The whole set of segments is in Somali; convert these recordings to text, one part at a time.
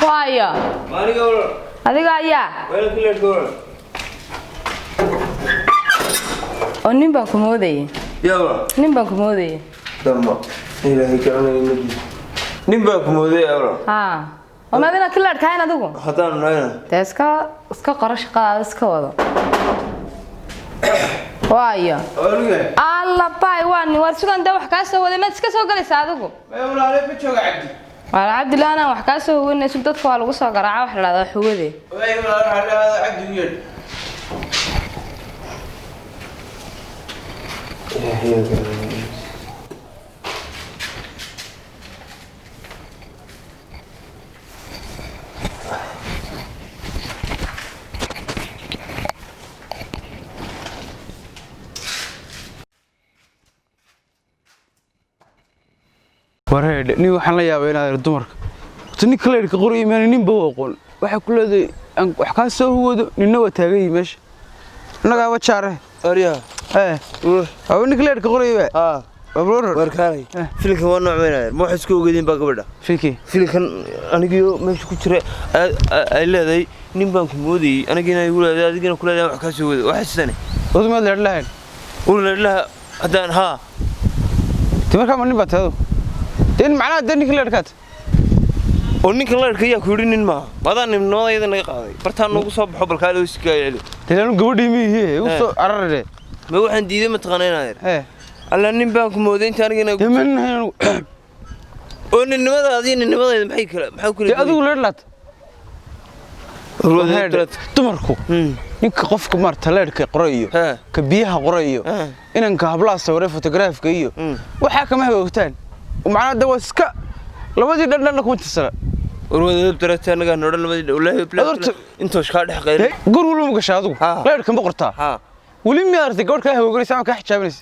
وايا ماني قول هذيك يا وين كل تقول ونبى كمودي يلا نبى كمودي تمام إلهي كرمني نبى كمودي يلا ها وما دينا كل كاين هذوك خطأنا هنا تسكا قرش قاسكا وضع وايا أولي الله باي واني ورسكان ده وحكاسه ولا ما تسكا سو غليس هذوك ما يقول عليه بتشوق عبدي ولا عبد الله انا وحكاسه وين سو ددك waa lagu soo garaaca wax la yiraahdo xuwade ما يقول عليه هذا عبد ويل wareed nin waxaan la yaabay inaad dumarka tani kale ka qori iimaan nin baa aqoon waxa ku leeday wax ka soo wado ninna waa taagay meesha naga wachaare أريا aw nin kale ka qori أبرر وركاني فيلك هو نوع من مو حسكو قديم باقبله fiki فيلك أنا جيو مش كتير إلا ذي نبان كمودي أنا جينا يقول هذا جينا كل هذا وحكاسي واحد سنة wadu ma leedahay ولا لا هذا ها timarka ma nin baa taado in macna nin kale ka ونك الله كيا كورين ما هذا نمنا إذا نقاضي برتان نقول صاب حب الكالو سكايلو tilaan gabadhii mihi u soo arare ما هو عندي ذي متقنين هذا الله نبان كمودين تاني timan ونمنا هذه نمنا إذا محي كلا محي كل adigu leedlat dumarku ninka qofka marta leedka qorayo ka biyaha qorayo inanka hablaha sawirey photograph-ka iyo waxa kama hawgtaan macna dawa iska labadii dhan ku intisara ورودي بترتي أنا قاعد نورن بدي ولا بلا أنتوا إيش قاعد حقير قول ولا مقشادو leedka ma qortaa ها wali mi arday goorka hawgaysan ka xijaabanaysa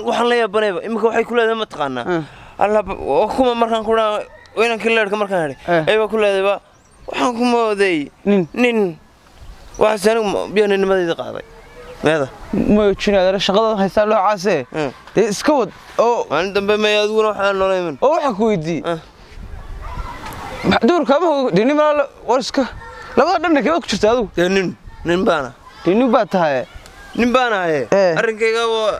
waxaan la yaabanayba imika waxay ku leedahay ma taqaanaa alla kuma markaan ku dhaa weynan kaleerka markaan helay ayba ku leedahay waxaan ku mooday nin waxaan biyaanimadayda qaaday meeda ma jinaadana shaqada haysta loo caasee iska wad oo aan dambe ma aaduna waxaan noolayman oo waxa ku weydii maxduurka ma dinin ma warska labada dhan ka ku jirta adigu nin baana nin baa tahay nin baana arrinkayga waa